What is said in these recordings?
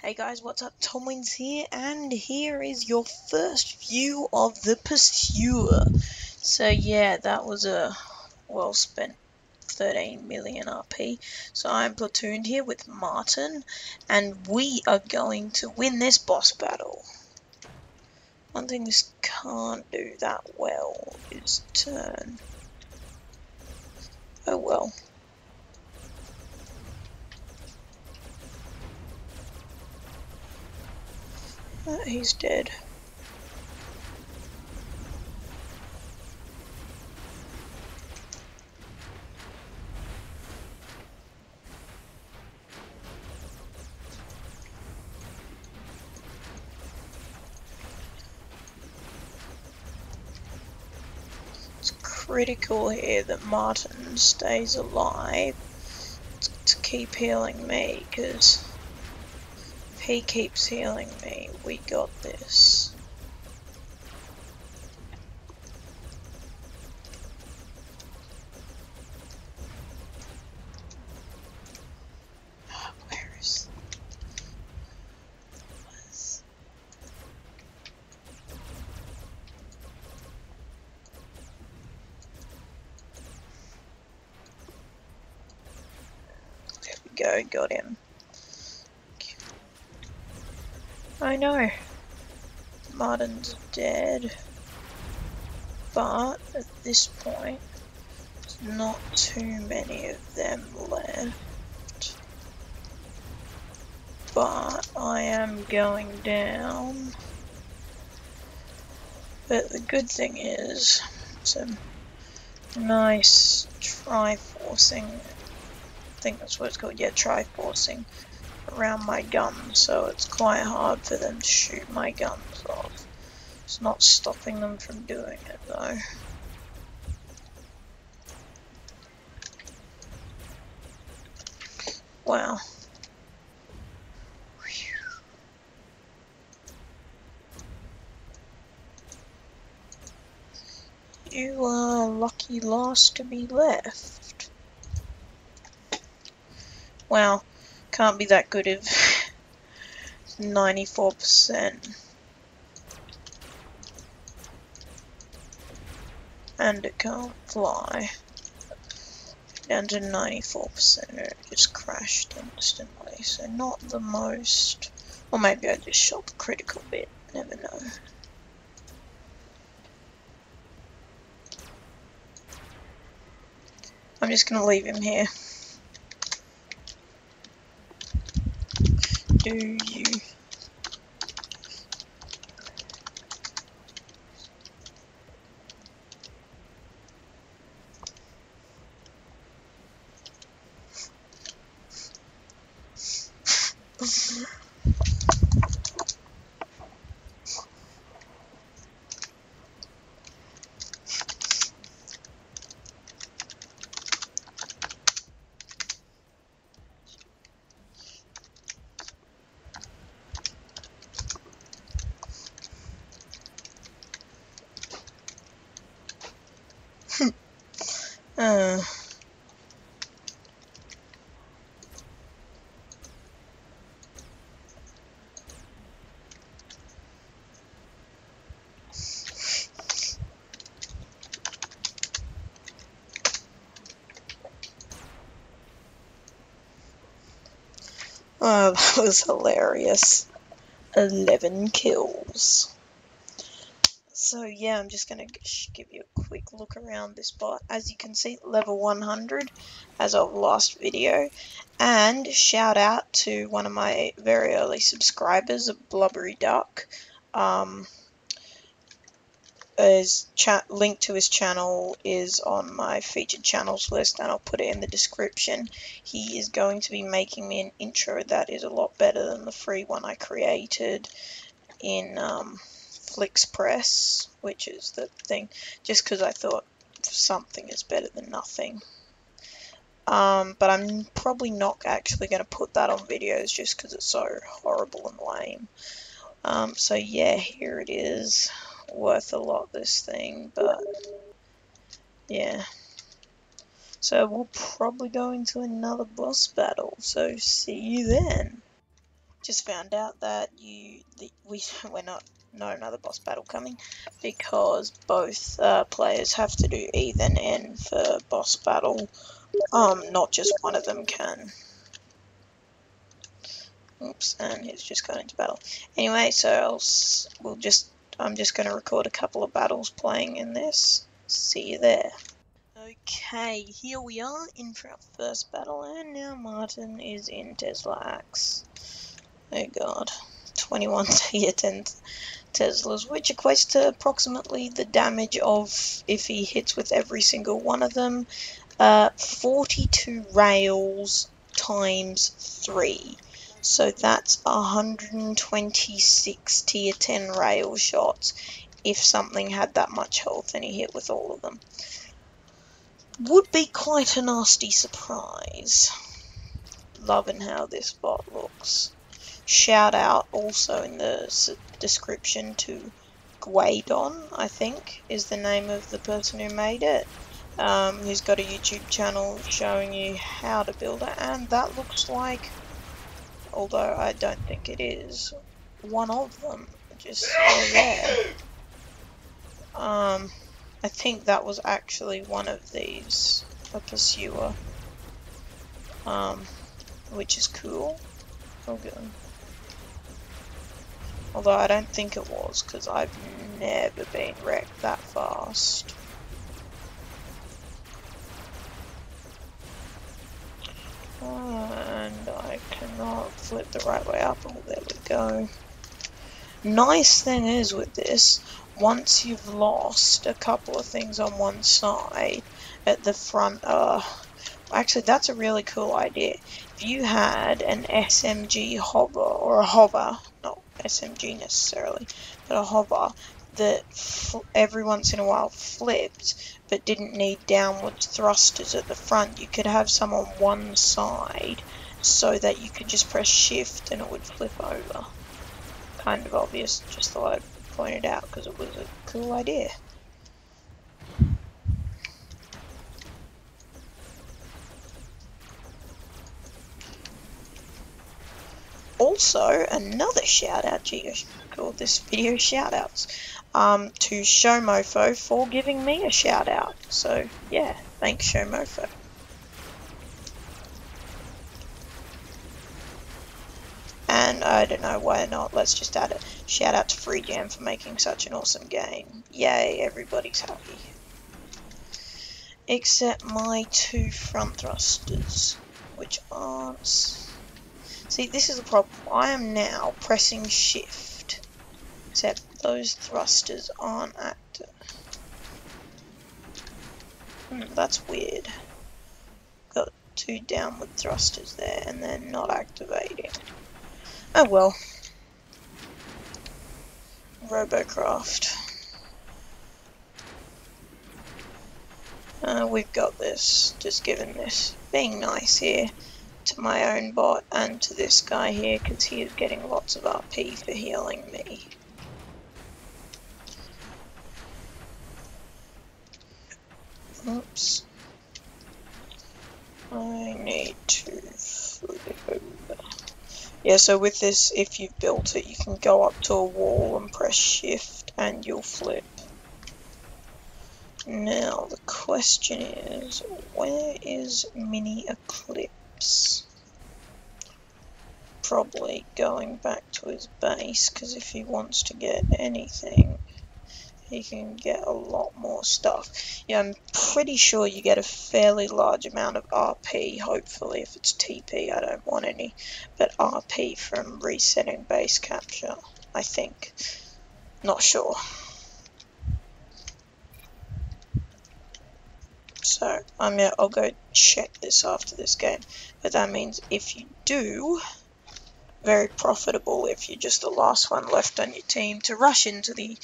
Hey guys, what's up? Tomwins here, and here is your first view of the Pursuer. So yeah, that was a well spent 13 million RP. So I'm platooned here with Martin, and we are going to win this boss battle. One thing this can't do that well is turn. Oh well. He's dead. It's critical here that Martin stays alive to keep healing me, because if he keeps healing me, we got this. Where is this? There we go, got him. I know. Martin's dead. But at this point, there's not too many of them left. But I am going down. But the good thing is, some nice triforcing. I think that's what it's called. Yeah, triforcing around my gun, so it's quite hard for them to shoot my guns off. It's not stopping them from doing it though. Wow. You are lucky last to be left. Wow, can't be that good if 94%. And it can't fly. Down to 94%, it just crashed instantly, so not the most. Or maybe I just shot the critical bit, never know. I'm just gonna leave him here. Do you? Oh, that was hilarious. 11 kills. So yeah, I'm just going to give you a quick look around this bot. As you can see, level 100 as of last video. And shout out to one of my very early subscribers, BLUBERYDUCK. His link to his channel is on my featured channels list, and I'll put it in the description. He is going to be making me an intro that is a lot better than the free one I created in FlixPress, which is the thing, just because I thought something is better than nothing. But I'm probably not actually going to put that on videos just because it's so horrible and lame. So yeah, here it is. Worth a lot, this thing, but yeah. So we'll probably go into another boss battle, so see you then. just found out that we're not another boss battle coming, because both players have to do even N for boss battle. Not just one of them can. Oops, and he's just gone into battle. Anyway, so I'm just going to record a couple of battles playing in this. See you there. Okay, here we are in for our first battle, and now Martin is in Tesla Axe. Oh god, 21 tier 10 Teslas, which equates to approximately the damage of, if he hits with every single one of them, 42 rails times 3. So that's 126 tier 10 rail shots if something had that much health and he hit with all of them. Would be quite a nasty surprise. Loving how this bot looks. Shout out also in the description to GWAYDEON, I think, is the name of the person who made it. He's got a YouTube channel showing you how to build it, and that looks like, although I don't think it is, one of them. Just there. I think that was actually one of these, a pursuer, which is cool. Oh good. Although I don't think it was, because I've never been wrecked that fast. And I cannot flip the right way up. Oh, there we go. Nice thing is with this, once you've lost a couple of things on one side, at the front, actually that's a really cool idea. If you had an SMG hover, or a hover, not SMG necessarily, but a hover that every once in a while flipped, but didn't need downward thrusters at the front, you could have some on one side, so that you could just press shift and it would flip over. Kind of obvious, just thought I'd point it out because it was a cool idea. Also, another shout out, called this video shoutouts, to SHOMOFO for giving me a shout out. So yeah, thanks SHOMOFO. And I don't know why not, let's just add it. Shout out to Free Jam for making such an awesome game. Yay, everybody's happy. Except my two front thrusters, which aren't... See, this is the problem. I am now pressing shift, except those thrusters aren't active. That's weird. Got two downward thrusters there and they're not activating. Oh well. Robocraft. We've got this. Just giving this. Being nice here to my own bot and to this guy here, because he is getting lots of RP for healing me. Oops. I need to flip over. Yeah, so with this, if you've built it, you can go up to a wall and press shift and you'll flip. Now, the question is, where is Mini Eclipse? Probably going back to his base, because if he wants to get anything, he can get a lot more stuff. Yeah, I'm pretty sure you get a fairly large amount of RP, hopefully. If it's TP, I don't want any, but RP from resetting base capture, I think. Not sure. So, I'll go check this after this game, but that means if you do, very profitable if you're just the last one left on your team to rush into the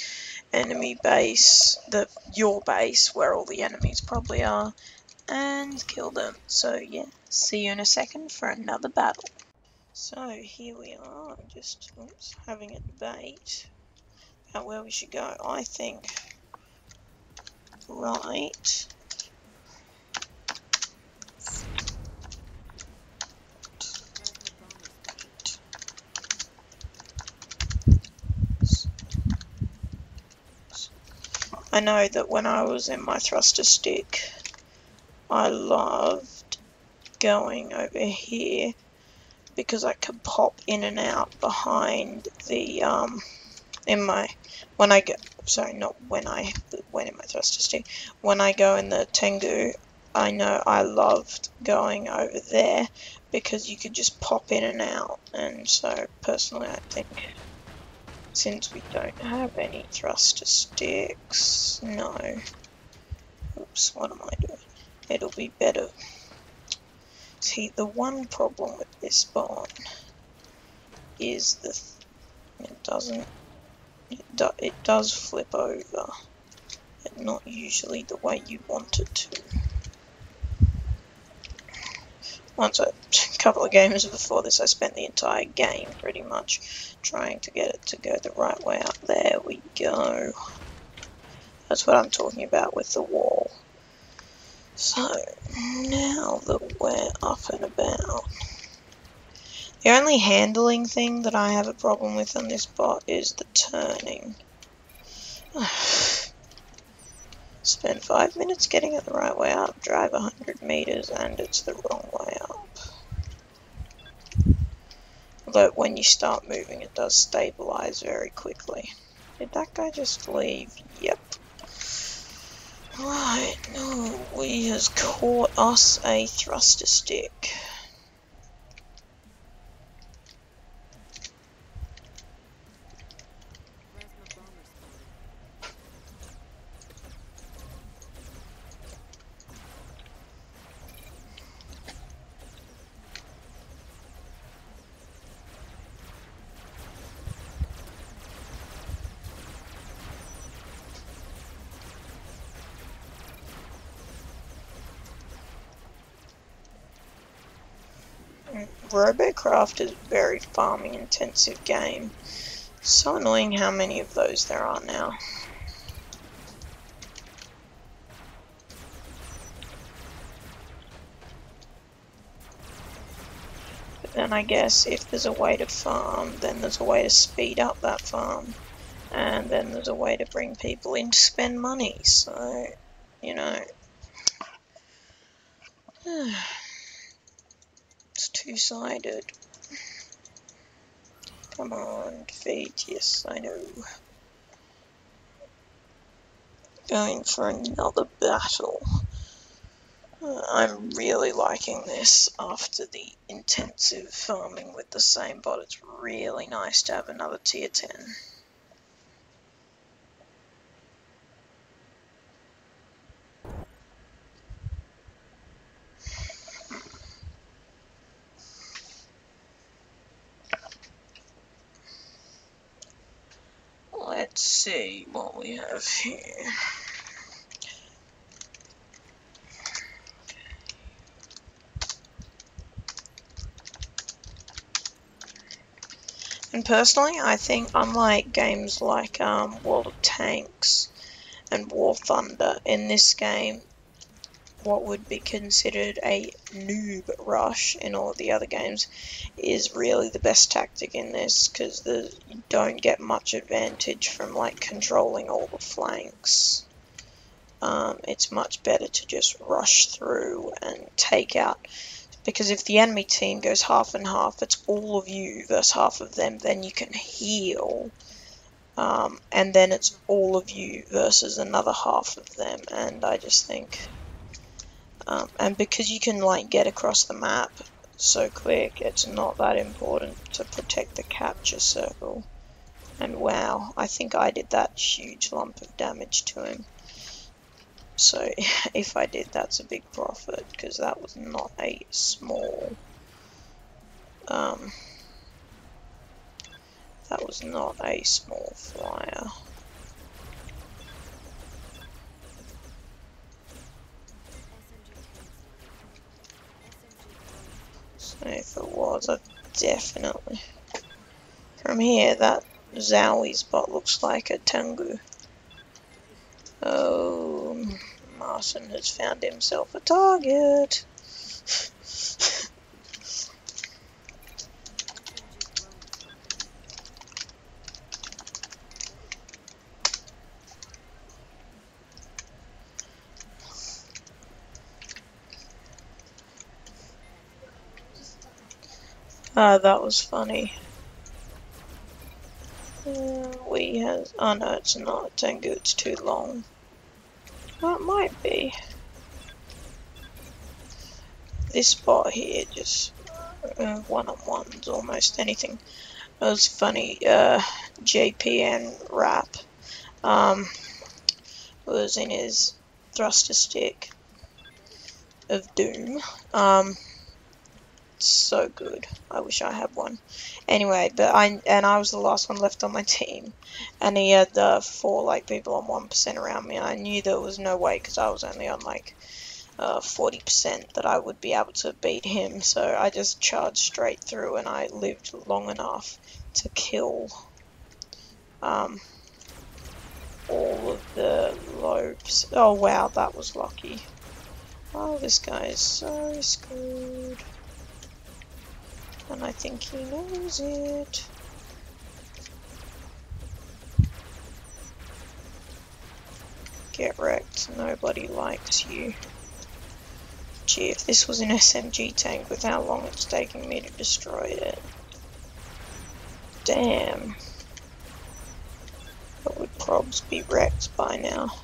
enemy base, your base, where all the enemies probably are, and kill them. So yeah, see you in a second for another battle. So here we are, just having a debate about where we should go. I think right. I know that when I was in my thruster stick, I loved going over here because I could pop in and out behind the when I go, sorry, not when I went in my thruster stick, when I go in the Tengu, I know I loved going over there because you could just pop in and out. And so personally I think, since we don't have any thruster sticks, no, oops, what am I doing? It'll be better. See, the one problem with this spawn is it does flip over, but not usually the way you want it to. A couple of games before this, I spent the entire game pretty much trying to get it to go the right way up. There we go. That's what I'm talking about with the wall. So, now that we're up and about, the only handling thing that I have a problem with on this bot is the turning. Spend 5 minutes getting it the right way up, drive 100 meters, and it's the wrong way up. Although when you start moving, it does stabilize very quickly. Did that guy just leave? Yep. Right, no, he has caught us a thruster stick. Robocraft is a very farming intensive game. So annoying how many of those there are now. But then I guess if there's a way to farm, then there's a way to speed up that farm. And then there's a way to bring people in to spend money. So, you know. It's two-sided. Come on, defeat. Yes, I know. Going for another battle. I'm really liking this after the intensive farming with the same bot. It's really nice to have another tier 10. Let's see what we have here. And personally, I think unlike games like World of Tanks and War Thunder, in this game, what would be considered a noob rush in all of the other games is really the best tactic in this, because you don't get much advantage from like controlling all the flanks. It's much better to just rush through and take out, because if the enemy team goes half and half, it's all of you versus half of them, then you can heal, and then it's all of you versus another half of them, and I just think, and because you can like get across the map so quick, it's not that important to protect the capture circle. And wow, I think I did that huge lump of damage to him. So if I did, that's a big profit, because that was not a small flyer. So if it was, I'd definitely. From here, that Zowie spot looks like a Tengu. Oh, Martin has found himself a target. That was funny. We has. Oh no, it's not. Tengu, it's too long. Well, it might be. This spot here, just one-on-ones, almost anything. It was funny. JPN rap was in his thruster stick of doom. So good. I wish I had one. Anyway, but I was the last one left on my team, and he had 4 like people on 1% around me. And I knew there was no way because I was only on like 40% that I would be able to beat him. So I just charged straight through, and I lived long enough to kill all of the lobes. Oh wow, that was lucky. Oh, this guy is so screwed. And I think he knows it. Get wrecked, nobody likes you. Gee, if this was an SMG tank with how long it's taking me to destroy it. Damn. But would probs be wrecked by now.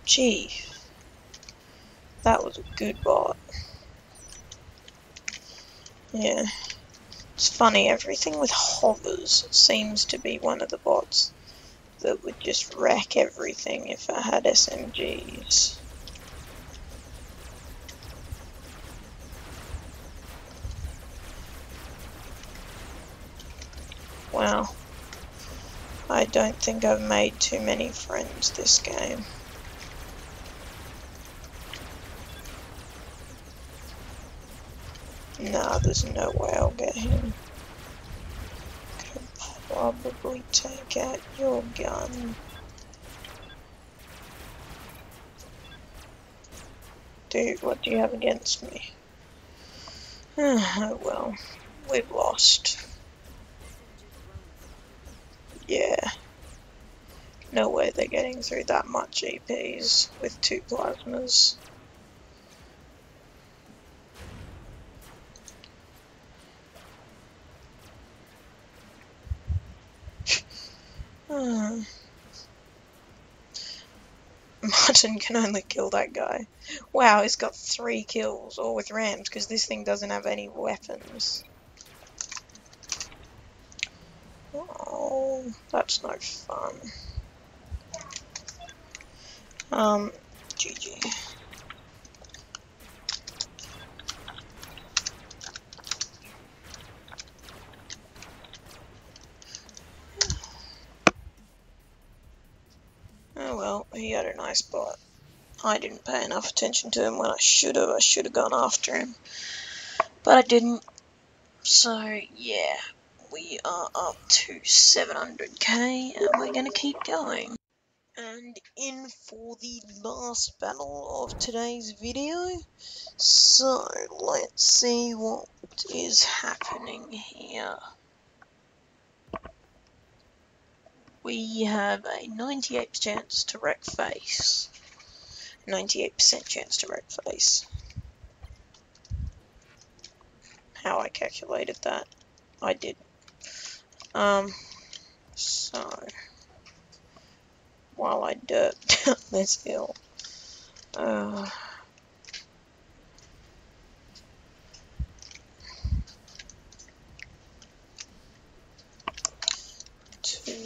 Gee, that was a good bot. Yeah, it's funny, everything with hovers seems to be one of the bots that would just wreck everything if I had SMGs. Wow, I don't think I've made too many friends this game. Nah, there's no way I'll get him. Could probably take out your gun. Dude, what do you have against me? Oh well, we've lost. Yeah. No way they're getting through that much EPs with 2 plasmas. Martin can only kill that guy. Wow, he's got 3 kills, all with rams, because this thing doesn't have any weapons. Oh, that's no fun. GG. Oh well, he had a nice bot. I didn't pay enough attention to him when I should have. I should have gone after him. But I didn't. So, yeah. We are up to 700k and we're going to keep going. And in for the last battle of today's video. So, let's see what is happening here. We have a 98% chance to wreck face. 98% chance to wreck face. How I calculated that, I did. So, while I derped down this hill, to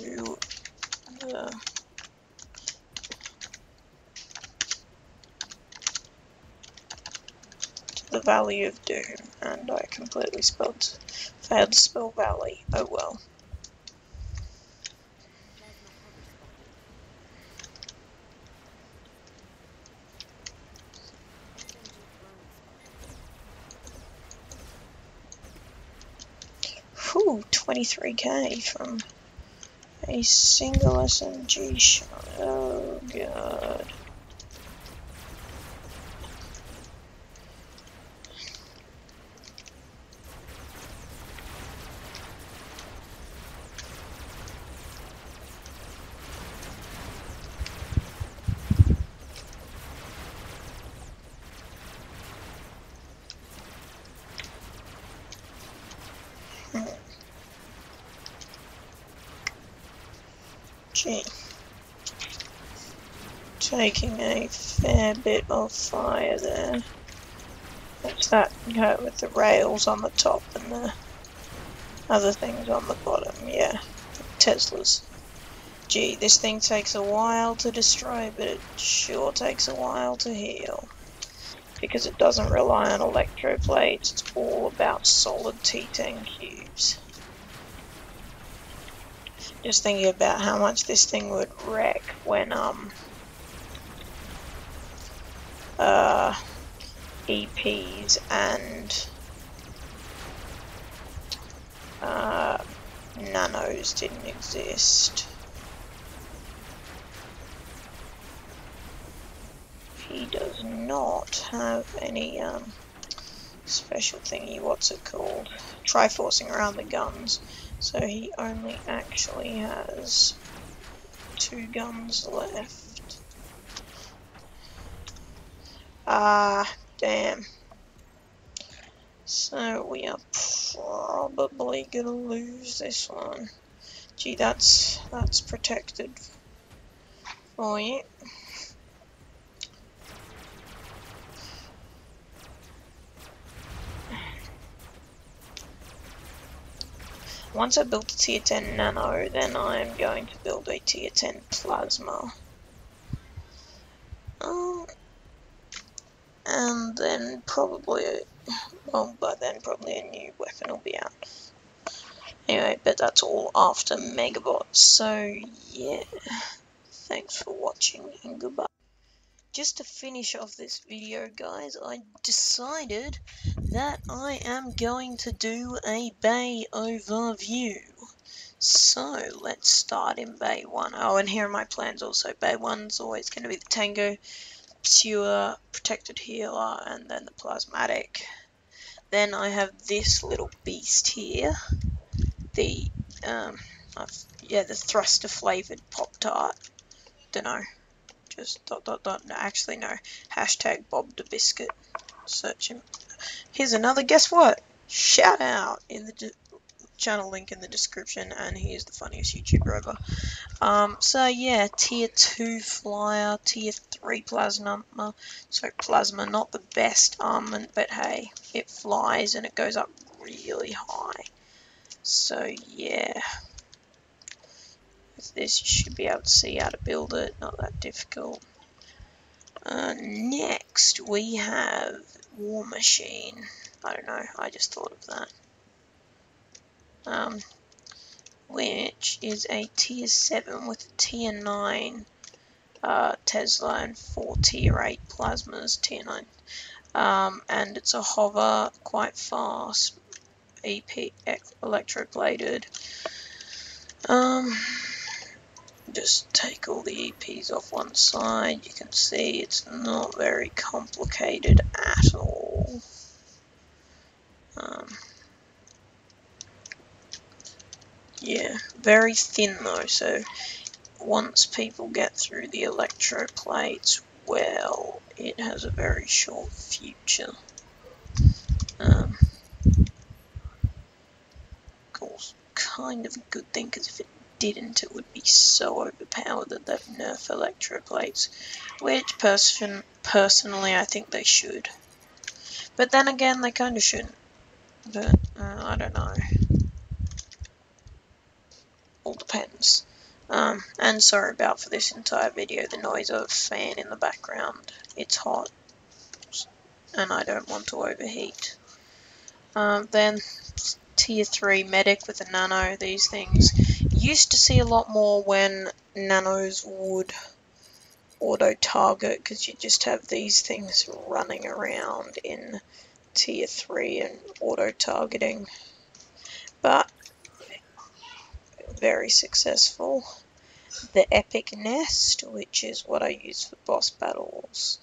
the Valley of Doom, and I completely failed to spell valley. Oh well. Whew, 23k from a single SMG shot. Oh god. Gee. Taking a fair bit of fire there. What's that with the rails on the top and the other things on the bottom? Yeah, Teslas. Gee, this thing takes a while to destroy, but it sure takes a while to heal. Because it doesn't rely on electroplates, it's all about solid T10 cubes. Just thinking about how much this thing would wreck when EPs and nanos didn't exist. He does not have any special thingy, what's it called? Triforcing around the guns. So he only actually has 2 guns left. Damn. So we are probably gonna lose this one. Gee, that's protected for you. Once I build a tier 10 nano, then I'm going to build a tier 10 plasma. And then probably, well, by then probably a new weapon will be out. Anyway, but that's all after Megabots. So yeah, thanks for watching and goodbye. Just to finish off this video, guys, I decided that I am going to do a bay overview. So let's start in Bay 1. Oh, and here are my plans also. Bay 1's always going to be the Tango, Pursuer, Protected Healer, and then the Plasmatic. Then I have this little beast here, the the Thruster Flavored Pop-Tart. Dunno, just ... no, actually no, hashtag Bob the Biscuit. Search him. Here's another, guess what? Shout out in the channel link in the description, and he is the funniest YouTuber ever. So yeah, tier 2 flyer, tier 3 plasma. So plasma, not the best armament, but hey, it flies and it goes up really high. So yeah, with this you should be able to see how to build it, not that difficult. Next we have War Machine. I don't know, I just thought of that. Which is a tier 7 with a tier 9 Tesla and 4 tier 8 plasmas, tier 9. And it's a hover, quite fast, EP electroplated. Just take all the EPs off one side. You can see it's not very complicated at all. Yeah, very thin though, so once people get through the electroplates, well, it has a very short future. Of course, kind of a good thing, because if it didn't, it would be so overpowered that they'd nerf electroplates, which personally I think they should. But then again, they kind of shouldn't. But I don't know. All depends. And sorry about for this entire video the noise of a fan in the background. It's hot and I don't want to overheat. Then tier 3 medic with a nano. These things used to see a lot more when nanos would auto target, because you just have these things running around in tier 3 and auto targeting, but very successful. The Epic Nest, which is what I use for boss battles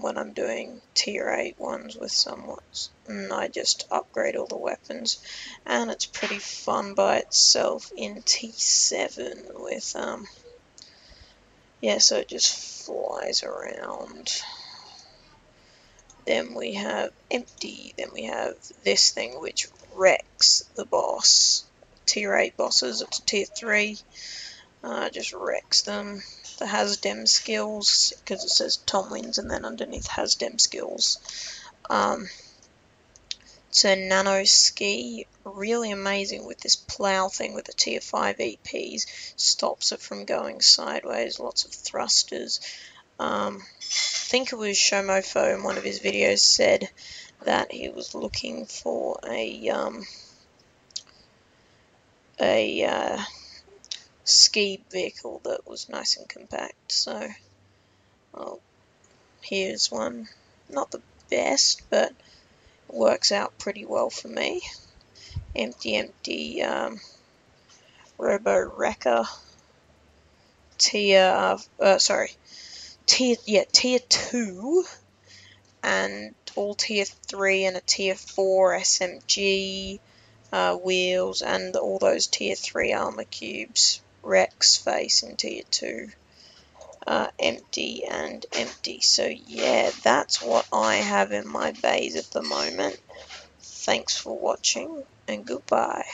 when I'm doing tier 8 ones with someone, and I just upgrade all the weapons, and it's pretty fun by itself in T7 with yeah, so it just flies around. Then we have Empty, then we have this thing which wrecks the boss. Tier 8 bosses, it's tier 3. Just wrecks them. The Hasdem skills, because it says Tom wins and then underneath Hasdem skills. It's a nano ski, really amazing with this plow thing with the tier 5 EPs, stops it from going sideways, lots of thrusters. I think it was Shomofo in one of his videos said that he was looking for a ski vehicle that was nice and compact, so well, here's one. Not the best, but works out pretty well for me. Empty Robo-Wrecker tier 2 and all tier 3 and a tier 4 SMG wheels and all those tier 3 armor cubes. Rex face in tier 2. Empty and empty. So yeah, that's what I have in my base at the moment. Thanks for watching and goodbye.